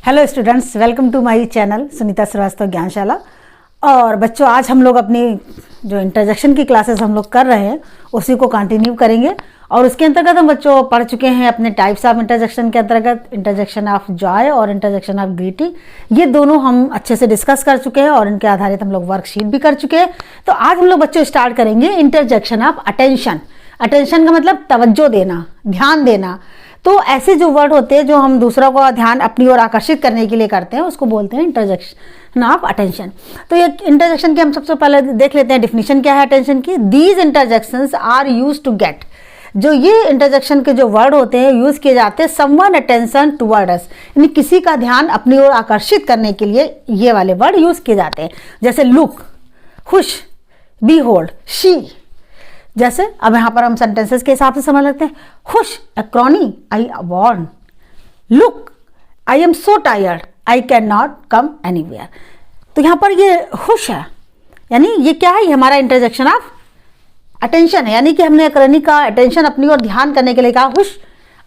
Hello students, welcome to my channel Sunita Srivastava Gyanshala. और बच्चों, आज हम लोग अपनी जो इंटरजेक्शन की क्लासेस हम लोग कर रहे हैं उसी को कंटिन्यू करेंगे। और उसके अंतर्गत हम बच्चों पढ़ चुके हैं अपने टाइप्स ऑफ इंटरजेक्शन के अंतर्गत इंटरजेक्शन ऑफ जॉय और इंटरजेक्शन ऑफ ग्रीटिंग। ये दोनों हम अच्छे से डिस्कस कर चुके हैं और इनके आधारित हम लोग वर्कशीट भी कर चुके हैं। तो आज हम लोग बच्चों स्टार्ट करेंगे इंटरजेक्शन ऑफ अटेंशन। अटेंशन का मतलब तवज्जो देना, ध्यान देना। तो ऐसे जो वर्ड होते हैं जो हम दूसरों का ध्यान अपनी ओर आकर्षित करने के लिए करते हैं उसको बोलते हैं इंटरजेक्शन ऑफ अटेंशन। तो ये इंटरजेक्शन की हम सबसे पहले देख लेते हैं डिफिनीशन क्या है अटेंशन की। These interjections are use to get, जो ये इंटरजेक्शन के जो वर्ड होते हैं यूज किए जाते हैं समवन अटेंशन टुवर्ड अस, यानी किसी का ध्यान अपनी ओर आकर्षित करने के लिए ये वाले वर्ड यूज किए जाते हैं। जैसे लुक, खुश, बी होल्ड, शी। जैसे अब यहाँ पर हम सेंटेंसेस के हिसाब से समझ लेते हैं। खुश, अक्रॉनी, I warn. Look, I am so tired, I can not come anywhere. तो यहाँ पर ये खुश है, यानी ये क्या है, ये हमारा इंटरजेक्शन ऑफ अटेंशन है, यानी कि हमने अक्रॉनी का अटेंशन अपनी ओर ध्यान करने के लिए कहा खुश,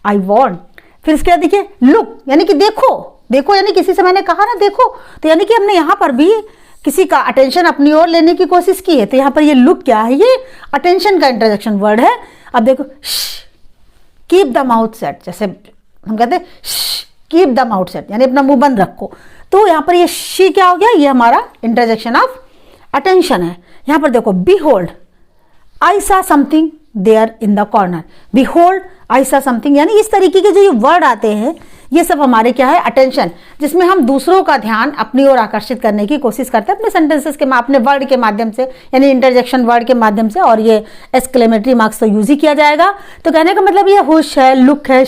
आई वॉर्न। फिर इसके बाद देखिए लुक, यानी कि देखो, देखो यानी किसी से मैंने कहा ना देखो, तो यानी कि हमने यहाँ पर भी किसी का अटेंशन अपनी ओर लेने की कोशिश की है। तो यहाँ पर ये लुक क्या है, ये अटेंशन का इंटरजेक्शन वर्ड है। अब देखो कीप द माउथ सेट, जैसे हम कहते हैं कीप द माउथ सेट, यानी अपना मुंह बंद रखो। तो यहाँ पर ये शी क्या हो गया, ये हमारा इंटरजेक्शन ऑफ अटेंशन है। यहाँ पर देखो B hold, I saw something there in the corner. Behold, I saw something, यानी इस तरीके के जो ये वर्ड आते हैं ये सब हमारे क्या है, अटेंशन, जिसमें हम दूसरों का ध्यान अपनी ओर आकर्षित करने की कोशिश करते हैं अपने सेंटेंसेस के अपने वर्ड के माध्यम से, यानी इंटरजेक्शन वर्ड के माध्यम से। और ये एक्सक्लेमेटरी मार्क्स तो यूज ही किया जाएगा। तो कहने का मतलब ये हुश है, लुक है,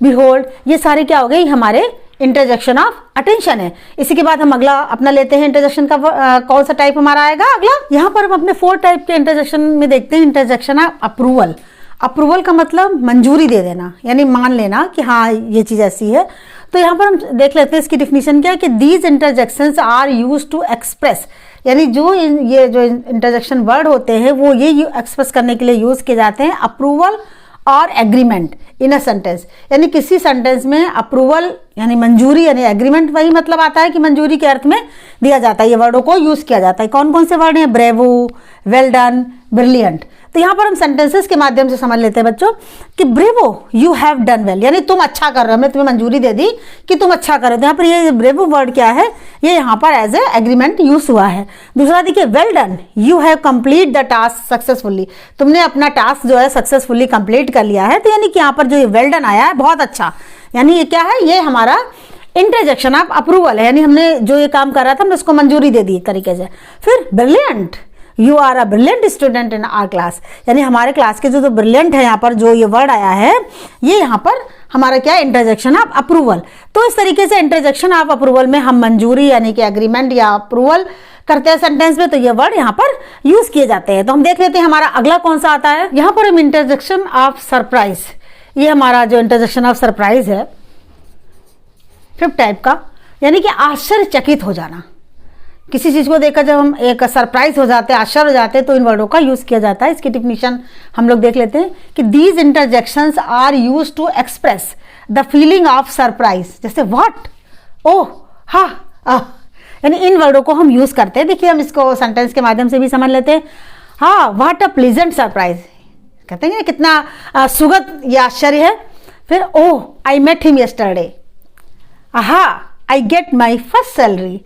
बिहोल्ड, ये सारे क्या हो गए, हमारे इंटरजेक्शन ऑफ अटेंशन है। इसी के बाद हम अगला अपना लेते हैं इंटरजेक्शन का कौन सा टाइप हमारा आएगा अगला। यहाँ पर हम अपने 4 टाइप के इंटरजेक्शन में देखते हैं इंटरजेक्शन ऑफ अप्रूवल। अप्रूवल का मतलब मंजूरी दे देना, यानी मान लेना कि हाँ ये चीज़ ऐसी है। तो यहाँ पर हम देख लेते हैं इसकी डिफिनीशन क्या है कि these interjections are use to express, यानी जो ये जो इंटरजेक्शन वर्ड होते हैं वो ये एक्सप्रेस करने के लिए यूज किए जाते हैं अप्रूवल और एग्रीमेंट इन अ सेंटेंस। यानी किसी सेंटेंस में अप्रूवल यानी मंजूरी, यानी एग्रीमेंट वही मतलब आता है कि मंजूरी के अर्थ में दिया जाता है, ये वर्डों को यूज किया जाता है। कौन कौन से वर्ड हैं, ब्रेवो, वेल डन, ब्रिलियंट। तो यहाँ पर हम सेंटेंसेस के माध्यम से समझ लेते हैं बच्चों कि bravo you have done well, यानी तुम अच्छा कर रहे हो, हमने तुम्हें मंजूरी दे दी कि तुम अच्छा कर रहे हो। तो यहाँ पर ये ब्रेवो वर्ड क्या है, ये यहाँ पर एज ए एग्रीमेंट यूज हुआ है। दूसरा देखिए well done, you have complete the task successfully, तुमने अपना टास्क जो है सक्सेसफुली कंप्लीट कर लिया है। तो यानी कि यहाँ पर जो वेल डन आया है बहुत अच्छा, यानी ये क्या है, ये हमारा इंटरजेक्शन ऑफ अप्रूवल है, यानी हमने जो ये काम कर रहा था हमने उसको मंजूरी दे दी एक तरीके से। फिर brilliant, you are a brilliant student in our class, यानी हमारे क्लास के जो ब्रिलियंट है, यहाँ पर जो ये वर्ड आया है ये यहाँ पर हमारा क्या है, इंटरजेक्शन ऑफ अप्रूवल। तो इस तरीके से इंटरजेक्शन ऑफ अप्रूवल में हम मंजूरी यानी कि एग्रीमेंट या अप्रूवल करते हैं सेंटेंस में, तो ये वर्ड यहाँ पर यूज किए जाते हैं। तो हम देख लेते हैं हमारा अगला कौन सा आता है। यहाँ पर हम इंटरजेक्शन ऑफ सरप्राइज, ये हमारा जो इंटरजेक्शन ऑफ सरप्राइज है 5th टाइप का, यानी कि आश्चर्यचकित हो जाना। किसी चीज़ को देखकर जब हम एक सरप्राइज हो जाते हैं, आश्चर्य हो जाते हैं, तो इन वर्डों का यूज़ किया जाता है। इसकी डिफिनीशन हम लोग देख लेते हैं कि these interjections are use to express the feeling of surprise. जैसे व्हाट, ओह, हाँ, यानी इन वर्डों को हम यूज़ करते हैं। देखिए हम इसको सेंटेंस के माध्यम से भी समझ लेते हैं। हाँ, व्हाट अ प्लीजेंट सरप्राइज, कहते हैं कितना सुखद ये आश्चर्य है। फिर ओह, आई मेट हिम यस्टरडे, आहा, I get my first salary.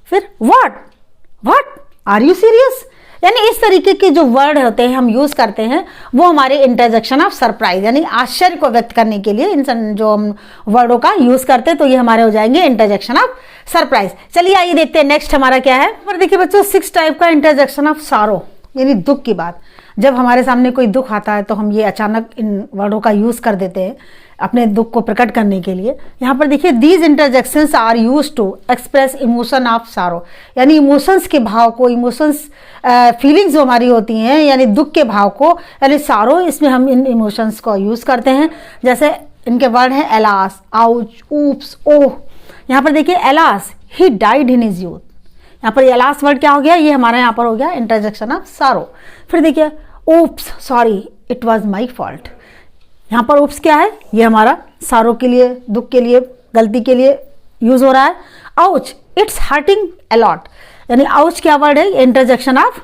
फिर व्हाट आर यू सीरियस, यानी इस तरीके के जो वर्ड होते हैं हम यूज करते हैं वो हमारे इंटरजेक्शन ऑफ सरप्राइज, यानी आश्चर्य को व्यक्त करने के लिए इन जो हम वर्डों का यूज करते हैं, तो ये हमारे हो जाएंगे इंटरजेक्शन ऑफ सरप्राइज। चलिए आइए देखते हैं नेक्स्ट हमारा क्या है। पर देखिए बच्चों 6 टाइप का इंटरजेक्शन ऑफ सारो, यानी दुख की बात। जब हमारे सामने कोई दुख आता है तो हम ये अचानक इन वर्डों का यूज कर देते हैं अपने दुख को प्रकट करने के लिए। यहाँ पर देखिए these interjections are use to express emotion of sorrow, यानी इमोशंस के भाव को, इमोशंस फीलिंग्स जो हमारी होती हैं यानी दुख के भाव को, यानी सारो, इसमें हम इन इमोशंस को यूज करते हैं। जैसे इनके वर्ड हैं एलास, आउच, ऊप्स, ओह। यहाँ पर देखिए alas, he died in his youth, यहाँ पर एलास वर्ड क्या हो गया, ये हमारा यहाँ पर हो गया इंटरजेक्शन ऑफ सारो। फिर देखिए oops, sorry, it was my fault, यहाँ पर ऊप्स क्या है, ये हमारा सारो के लिए, दुख के लिए, गलती के लिए यूज हो रहा है। आउच, इट्स हर्टिंग अलॉट, यानी आउच क्या वर्ड है, इंटरजेक्शन ऑफ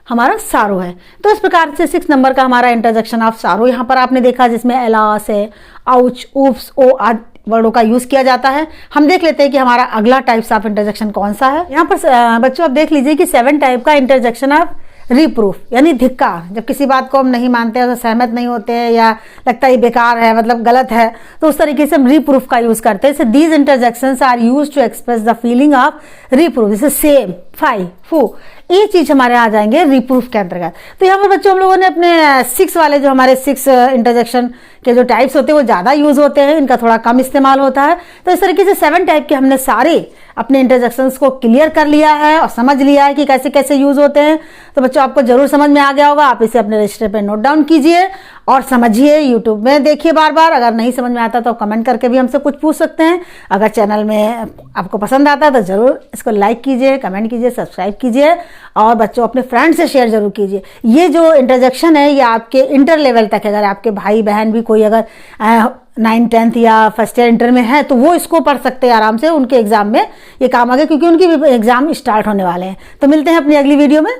हमारा सारो है। तो इस प्रकार से 6 नंबर का हमारा इंटरजेक्शन ऑफ सारो यहाँ पर आपने देखा, जिसमें एलास है, आउच, उफ्स, ओ आदि वर्डों का यूज किया जाता है। हम देख लेते हैं कि हमारा अगला टाइप्स ऑफ इंटरजेक्शन कौन सा है। यहाँ पर बच्चों आप देख लीजिए कि 7 टाइप का इंटरजेक्शन ऑफ रिप्रूफ यानी धिक्कार, जब किसी बात को हम नहीं मानते हैं, तो सहमत नहीं होते हैं या लगता है बेकार है, मतलब गलत है, तो उस तरीके से हम रिप्रूफ का यूज करते हैं। These interjections are used to express the feeling of reproof, जैसे सेम, फाई, फू, ये चीज हमारे आ जाएंगे रिप्रूफ के अंतर्गत। तो यहाँ पर बच्चों हम लोगों ने अपने 6 वाले जो हमारे 6 इंटरजेक्शन के जो टाइप्स होते हैं वो ज़्यादा यूज होते हैं, इनका थोड़ा कम इस्तेमाल होता है। तो इस तरीके से 7 टाइप के हमने सारे अपने इंटरजेक्शंस को क्लियर कर लिया है और समझ लिया है कि कैसे कैसे यूज होते हैं। तो बच्चों आपको जरूर समझ में आ गया होगा, आप इसे अपने रजिस्टर पे नोट डाउन कीजिए और समझिए, यूट्यूब में देखिए बार बार। अगर नहीं समझ में आता तो कमेंट करके भी हमसे कुछ पूछ सकते हैं। अगर चैनल में आपको पसंद आता है तो जरूर इसको लाइक कीजिए, कमेंट कीजिए, सब्सक्राइब कीजिए और बच्चों अपने फ्रेंड से शेयर जरूर कीजिए। ये जो इंटरजेक्शन है ये आपके इंटर लेवल तक है, अगर आपके भाई बहन भी कोई अगर 9th 10th या फर्स्ट ईयर इंटर में है तो वो इसको पढ़ सकते हैं आराम से, उनके एग्जाम में ये काम आ गया, क्योंकि उनकी एग्जाम स्टार्ट होने वाले हैं। तो मिलते हैं अपनी अगली वीडियो में।